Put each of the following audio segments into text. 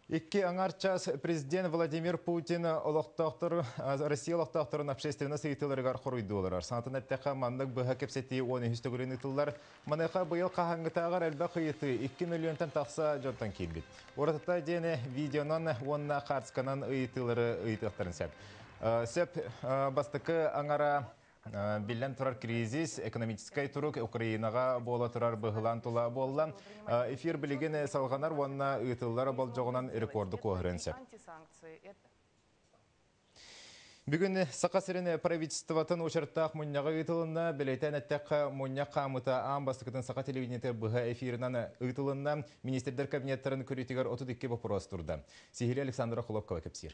Икки аңарчас президент Владимир Путин Россия олықтақтырын общественна сыйтылырығар құруйдуылар. Сантын әттіға мандық бұға кепсетті 12 түгірін ұтылар. Маныға бұйыл қағаңғытағар әлбә қиыты 2 миллионтан тақса жонтан келбет. Оратыта дені видеонан онына қарсқанан ұйытылары ұйытықтарын сәп. Сәп бастықы аңара Билен турар кризис, экономическай турук Украинаға бола турар бұғылан тула болла. Эфир білеген салғанар онына ұйтылар бол жоғынан рекорды көғыренсі. Бүгін сақасырын правительствотын ұшырттақ мұнняға ұйтылына, білейтен әттәқ мұння қамыта амбастықытын сақа телевидениеті бұға эфирінан ұйтылына министердер кабинеттарын көрітігер 32 вопрос тұрды. Сихили Александра Хулопкова кепсир.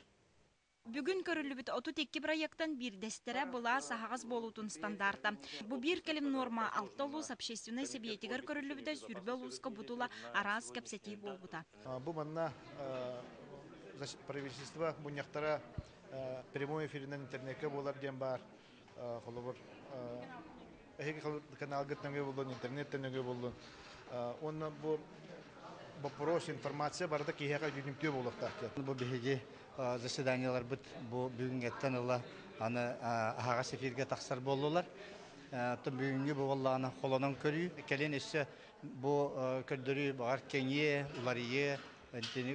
Бүгін көрілібіт 32 проекттан бір дәстері бұла сағағыз болутын стандарта. Бұ бір кәлім норма алты олус общественный себиетігер көрілібіті сүрбе олусқа бұтыла араз кәпсеті болбыта. Бұл манна правительство бұняқтара прямой эфирінен интернетке болар ден бар. Канал гітнеге болдың, интернеттенеге болдың. Оны бұл вопрос информация барды кейхеға жүнімтеу болуқтар. Бұл бігеге заседаниялар бұд бүгінгі әттен ұла ағас эфирге тақсар болулар. Бүгінгі бұл Allah'ына қолынан көрі. Кәлен өсі бұл көрдірі бағар кәне, ұларые, Итені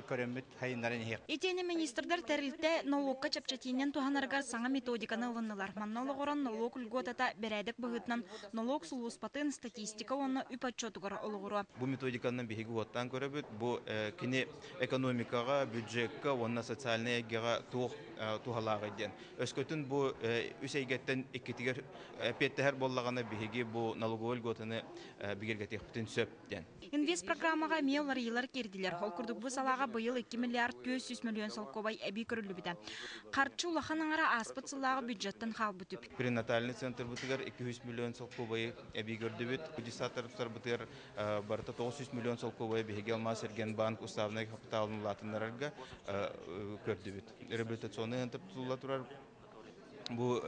министрдар тәрілді налогқа чапчатинен туханаргар саңа методиканы ұлынылар. Манналы ғоран налог үлготата бәрәдік бұғытнан налог сұлуыспатын статистика оны үпатчотығыр ұлғыру. Бұл методиканын бейгі оттан көрібіт, бұл кіне экономикаға, бюджетка, онына социальная егеға тухалағы ден. Өскөтін бұл үсейгеттен екетігер петтігер боллағаны бейгі бұл налоговы үлготаны бігергетек бүтін сөп ден. Инвест программаға мейлар елар керділер. Холкурдық бұл салаға бұйыл 2 миллиард 400 миллион солковай әбей көрілі біді. Қарчы улахан аңара аспыт сылағы бюджеттен қал бұтып. Перинатальный центр бұтығар 200 миллион солковай әбей көрді біт. Будисаттарыптар бұтығар барыта 900 миллион солковай бейге алмас ерген банк уставный капиталын латынларға көрді біт. Реабилитационный антып тұлла тұрар. Бұл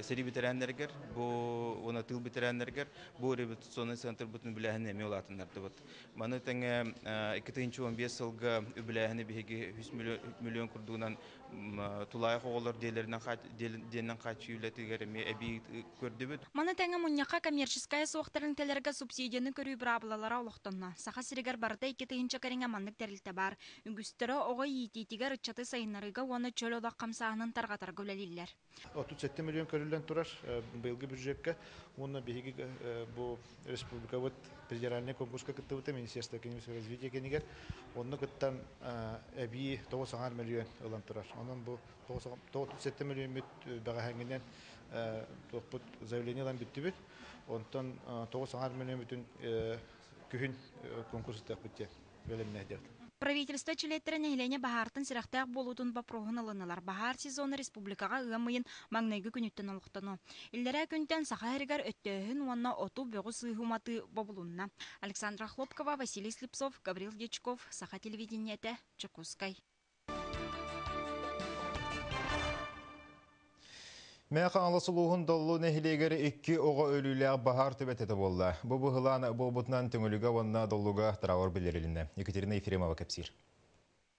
сери бітірәнлергер, бұл оны тыл бітірәнлергер, бұл реабилитационный центр бұтын біләхін әме олатынларды бұд. Маны тәңі 2015 жылғы үбіләхіні бейге 100 миллион күрдуынан тулай қоғылар делерінен қачы үйлетігер әме әбей көрді бұд. Маны тәңі мұнняқа коммерческая соқтарын тәлерге субсидияны көрі бірабылалара олықтынна. Сақа сирегер барда 2-тігінші кәріңе мандық тәрілті бар. Үнгістері оғай ететігер үтчаты сайынарыға оны чөл олақ қамсағының тарғатар көлелілер. 37 миллион көрілден тұрар бұйылғы бюджетке. Оны бейгі бұл республика федеральный конкурсқа күтті бұты Министерство экономического развития кенегер. Оны күттен әбей 90 миллион ұлан тұрар. Оның бұл 37 миллион бүт баға әңгінен заявление лан бүтті бүт. Онтан 90 миллион бүтін күхін конкурсытақ бүтте бөліміне әдерді. Правительство чилеттерін әйлене бағартын сирақтақ болудың бапроғын алынылар. Бағар сезоны республикаға ұғымайын маңнайғы күніттен олықтыны. Илдері күнттен сақа әрігер өттіғін онына оту бөғі сүйхуматы бобылынна. Александра Хлопкова, Василий Слепцов, Гаврил Дечков, Саха телевидениеті, Чекускай. Мәқа аңласылуғын долу нәхилегер 2 оға өлілер бағар төбәтеті болды. Бұл бұғылан болбұтынан түңілігі онына долуға тұрауыр білерілінді. Екатерина Ефремова кәпсир.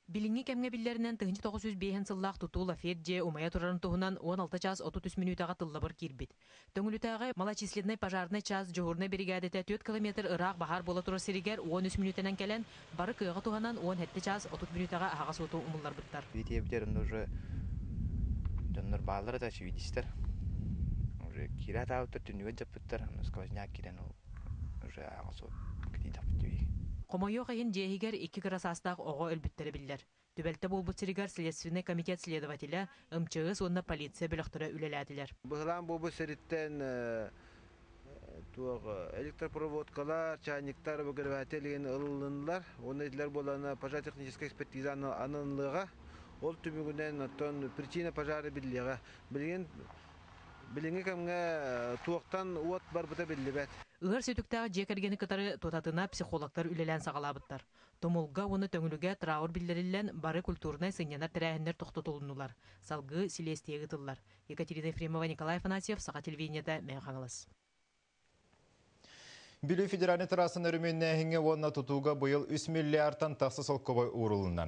Билинги кәмге биллерінен 1905 сыллақ тұтула федже умая тұрарын тұғынан 16 час 33 минутаға тыллабыр кирбит. Түңілітағы малочисленный пожарный час жоғырны бригадеті 4 километр ұрақ бағар бола тұрыр серігер 13 минутынан кәлен бары күйіға тұғынан 17 час 30 минутаға ағас оту умылар бұттар. Донор баллары да швидистер. Уже кират аутор түнүгө жапыттар, сквозняк кирен уже агасо кидап түй. Комойо кайын жегер 2 красастак ого өлбүттер биллер. Төбөлтө болбут сиригер следственный комитет следователя МЧС онна полиция бөлөктөрө үлеләдилер. Быгылан болбу сериттен электропроводкалар, чайниктар бөгөрбәтелген ылынлар, оны дилер болана пожаротехническая экспертизаны анынлыга ол түмүгүнен оттон причина пожары биллега билинге кемге туактан уот бар бута биллебет. Ыгар сөтүктәге жекергени кытары тотатына психологтар үлелән сагалабыттар. Томулга оны төңүлүгө траур биллерилен бары культурный сынянар тирәһендер токтотулунулар. Салгы Селестия гытыллар. Екатерина Ефремова, Николай Афанасьев, Саха телевидениеде Механгалас. Бүлі федеральный тарасын өріменне хинге онна тұтуға бұйыл 3 миллиардтан тақсы солқовай урылына.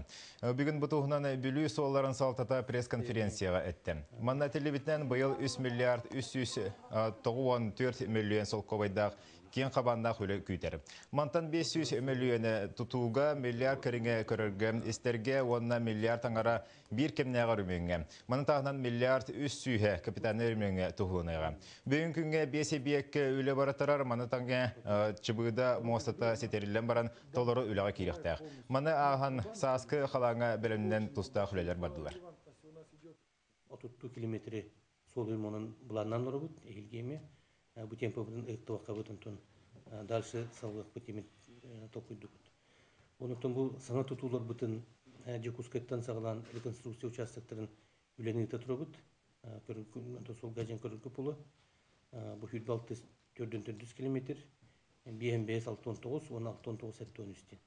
Бүгін бұтуғынан бүлі солларын салтата пресс-конференцияға әтті. Манна телевитнен бұйыл 3 миллиард 394 миллион солқовайдақ кен қабандақ өлі күйтер. Мантан 500 миллионы тұтуға миллиард кіріңе көрірге, істерге 10 миллиард аңара бір кемнеға рүмеңе. Маны тағынан миллиард 300 капитаны рүмеңе тұғылынайға. Бүгін күнге 5-бек өлі баратарар, маны таңға чыбыда моостата сетерілен баран толыры өліға керектәқ. Маны ағын саскы қалаңа бәлімнен тұста хүлелер бардылар. 30 километрі сол өлмонын бұланнан ұры бұд, әйілгеме. Bu tempo bunun ıhtı bunun dalşı sağlık bitimin topuydu. Onun bu sana tutular bütün Jakutsk'tan sağlanan rekonstrüksiya участокların ülenini tatrobut. Körünkü sol gacın körünkü pulu. Bu hüdbal 400 kilometre. BMBS 619, 1619 713.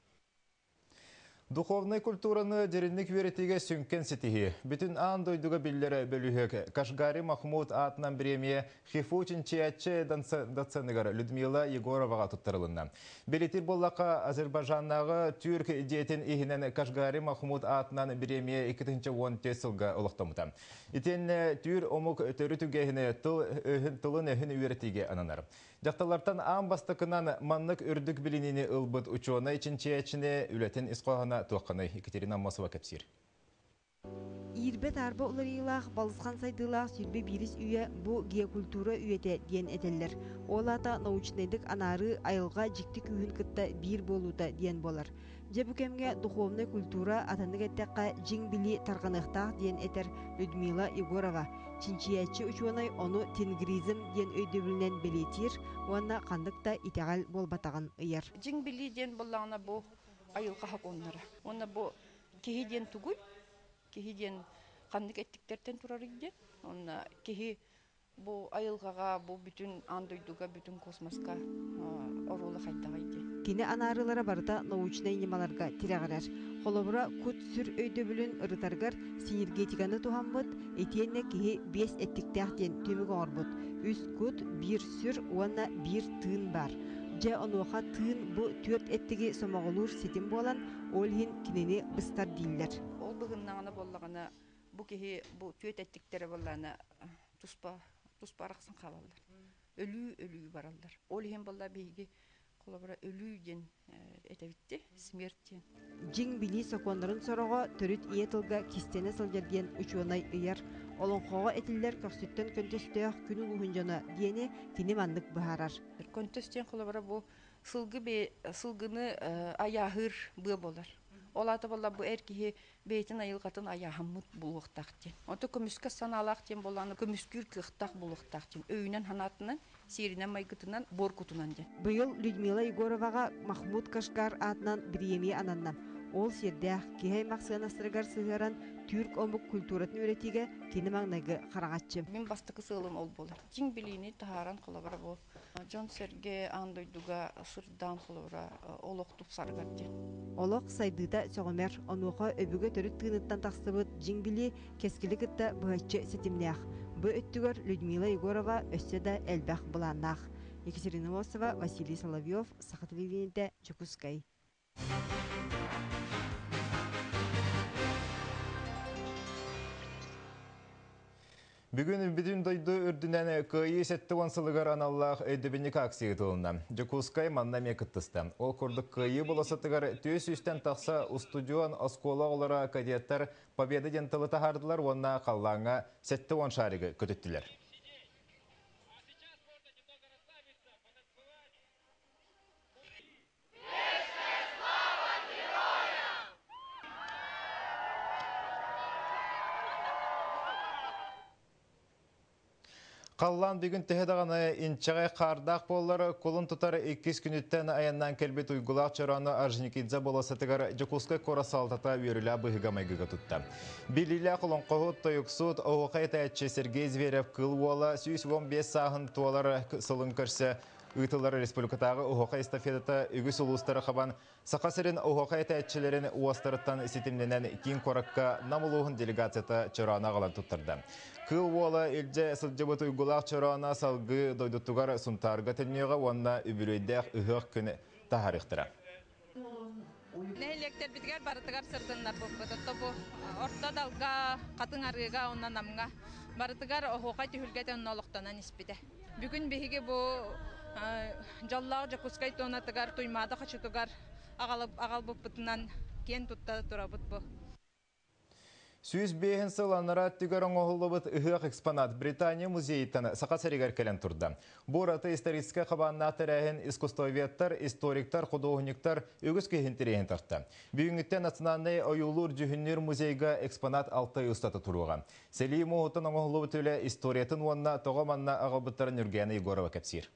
Духовный культураны деринник веретиге сүнкен сетихи. Бүтін аң дойдуға биллері бөліхек. Кашгари Махмуд атынан премия Хифучин чиятчы дацаныгар Людмила Егороваға тұттарылынна. Белетир боллақа Азербайжаннағы түрк диетин ихінен Кашгари Махмуд атынан премия 2-10 сылға олықтамыта. Итен түр омук төрі түгейіні тылын әхін веретиге ананар. Жақталартан аң бастықынан маннық үрдік білінені ұлбыт учуына ичинчиячіне үлетін исқоғана туаққаны Екатерина Мосова кәпсир. Ирбет арба уларыйлақ, балысқан сайдылақ сүрбе бирис үйе бұ геокультура үйеті ден әделер. Олата научнайдық анары айылға жікті күйін кітті бір болуды ден болар. Жабукемге духовный культура атанық әттәққа жин били тарғанықтақ ден әтер Людмила Егорова. Чинчиячы учуанай оны тенгризм ден өйдөбілінен белетир, оңна қандықта итеғал болбатаған ұйар. Жин били ден болағына бұ айылға хақ онлары. Оны бұ кехи ден түгіл, кехи ден қандық әттіктерден тұрар үйден. Оны кехи бұ айылғаға, бұ бүтін андойдуға, бүтін космосқа орулы қайдаға үйден. Кені анарылары барда научнай немаларға тирағарар. Холобыра күт сүр өйдөбілін ұрытарғар синергетиканы туғанбыд, етенне кеге 5 әттіктәқтен төмігі орбыд. Үс күт 1 сүр, оңна 1 тыын бар. Жа онуға тыын бұ 4 әттіге сомағылыр сетім болан, ол хен кенені бұстар дейілер. Ол бұғыннағына болағына, бұ кеге бұ 4 әттіктері болағына тұспарақсын қалалар. Өлі баралдар. Ол хен болға бейге қолабыра өлүйден әтәбітті, смерттен. Жин били сокондарын сороға төрүт иетілгі кистені сылжерден учуанай ұяр. Олон қоға әтілдер көксүттен көнтөстөйіқ күн ұлығын жона дейіне кені мандық бұхарар. Көнтөстен қолабыра бұл сылғыны аяғыр бұ болар. Олаты болар бұл әркеге бейтін айылғатын аяғымыт бұлуқтақтен. Онты көміскі саналақтен боланы көміскүр кіқтақ бұлуқтақтен. Өйінен ханатынан, серінен майгытынан, боркутынан ден. Бұйыл Людмила Егороваға Махмуд Кашгар атынан премия ананнам. Ол сердәқ кехай мақсыған астырғар сығыран түрк омық культуратын өретіге кені маңнайғы қарағатчы. Мен бастықы сылым ол болар. Жин білейіне тағаран қолабыра бол. Жон Серге андойдуға сырдан қолабыра олықтып сарғар ден. Олық сайдыда соғымер онуға өбігі түрі тығыныттан тақсыбыд жин білі кескілі кітті бұғатчы сетімнеақ. Бұ өттігір Людмила Егорова өсседа әлбәқ бұланнақ. Екатерина Мосова, Василий Соловьев, Сақа телевидениеде Jakutsk'ай. Бүгін бүтін дойды үрдінен көйі сәтті онсылығар аналлақ өйдібінік аксиғы тұлына. Jakutsk'ай манна мекіттісті. Ол көрдік көйі боласатығар төс үстен тақса устудион оскола олара кадеттар победы ден тылы тахардылар, онна қаллаңа сәтті он шарығы көтіттілер. Қаллан бүгін тәхедағаны инчағай қардақ болылары қолын тұтары 2 күніттен аяннан кәлбет ұйғылақ чараны Орджоникидзе боласатығар Jakutsk'ай қорасалтата өрілі бұғыға майгыға тұтты. Білілі қолын қоғыт тойықсуд оғықай тәйтші Сергей Зверев қыл уола 115 сағын туалары сылын көрсе Үйтылар республикатағы ұхоқа эстафетата үгіс ұлыстары қабан сақасырын ұхоқа әтәтчілерін уастырыттан сетімленен кейін қоракка намылуғын делегацията чырана қалан тұттырды. Кыл уола елже сылжабыт ұйгулақ чырана салғы дойдуттуғар сұнтарға тәлмеға онна үбірөйдәқ ұхық күні тахарықтыра. Нәйлектер бітгер барытыгар сырдынлар бұппыдытты бұ. Орта далға, қатын арыға, онна намға. Барытыгар оғуға түйілгәді онна олықтанан іспіді. Бүгін бейге бұ жаллағы жақускай тонатыгар туймады қачытыгар ағал бұппытынан кен тұтта тұра бұт бұ. Сүйіз бейін сыланыра түгерін оғылыбыт ұхық экспонат Британия музейттен сақасаригар кәлін тұрды. Бораты историческа қабанна тәрәхін искусствоветтар, историктар, художниктар өгіз кейін тірейін тартты. Бүйінгіттен национальный ойулур жүхіннер музейға экспонат 6 ұстаты тұруға. Селей мұғытын оғылыбыт өлі историятын онна тоғаманна ағылбыттарын үргені Егорова кәпсир.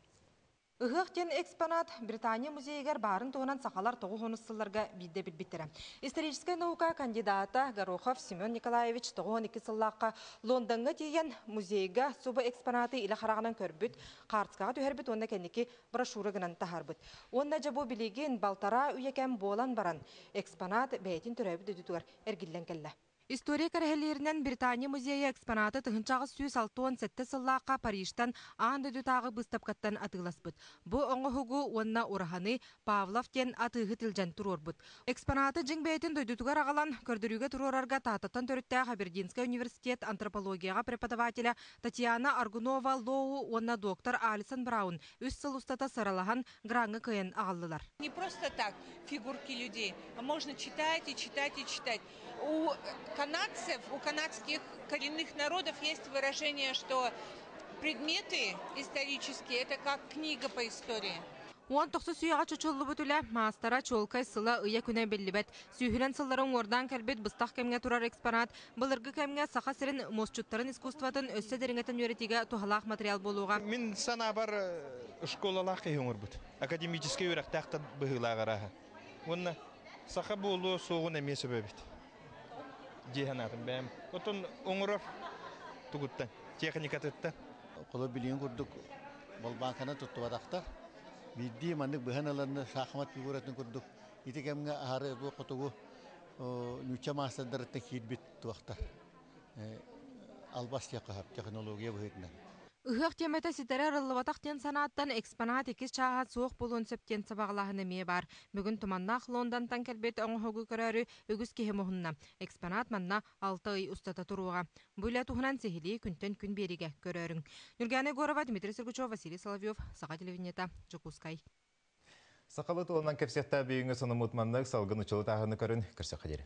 Ыхықтен экспонат Британия музейгер барын туғынан сақалар тоғы ғонысыларға бидде білбіттірі. Историческая наука кандидата Горохов Семен Николаевич тоғын 2 сыллаққа Лондонға деген музейга суба экспонаты илі қарағынан көрбіт, қартысқаға түйербіт онда кәнекі брошюры гынан тахарбыт. Онда жабу білеген балтара үйекем болан баран экспонат бәйтін түрәбіт өдітуғар әргілден кәлі. История кәрәхелерінен Британия музейі экспонаты тұхынчағы сүйіс 6-7 сыллаққа Парижтан аңды дүтағы бұстапқаттан атығыласпыд. Бұ оңы хугу онна ураханы Павловтен атығы тілжен тұрорбыд. Экспонаты жың бәйтін дөйдутуғар ағалан көрдірігі тұрорарға татыттан төрітті Хабердинский университет антропологияға преподавателя Татьяна Аргунова Лоу онна доктор Алисон Браун үс сыл ұстата саралахан граңы кайын ағалылар. Не просто так фигурки людей, а можно читать и читать и читать. У канадцев, у канадских коренных народов есть выражение, что предметы исторические – это как книга по истории. Он тоқсы сүйеға чөчолы бұтылы мастара чолкай сыла ұя күнә белі сүйхілен сылларын ордан кәлбет бұстақ кәмге тұрар экспонат, бұлырғы кәмге сақа сірін мосчуттарын искусстватын өсі дәріңетін өретіге тұхалақ материал болуға. Мен сана бар школалақ кейіңір бұд. Академический өрәқтақты бұғылағыраға. Оны сақа болу соғын әмесі бөбет. Дегенатым бәм. Отын оңырар тұғыттан, техника тұтты. Қолы білейін көрдік болбанқаны тұтты бадақтар. Бидді мандық бұған аланды шақымат фигуратын көрдік. Етекемге ары бұл құтығы нүче мастандырытын кейд бет тұвақтар. Албас яқығап технология бұғытынан. Үхіқ теметі сетері рылыбатақтен санаттан экспонат 2 чағат соқ болуын сөптен сабағылағын әме бар. Бүгін тұманнақ Лондонтан кәлбет оңы көрәрі үгіз кеhe мұхынна. Экспонат манна 6 ай ұстата тұруға. Бұйла тұхынан сехілі күнтен күн береге көрәрің. Нүргәне Горова, Дмитрий Сергучев, Василий Соловьев, Саға телевинета, Жокускай. Сақалы тұлынан кәпсетті бейінгі соны мұтманлық салғын ұчылы тағыны көрін кірсе қадері.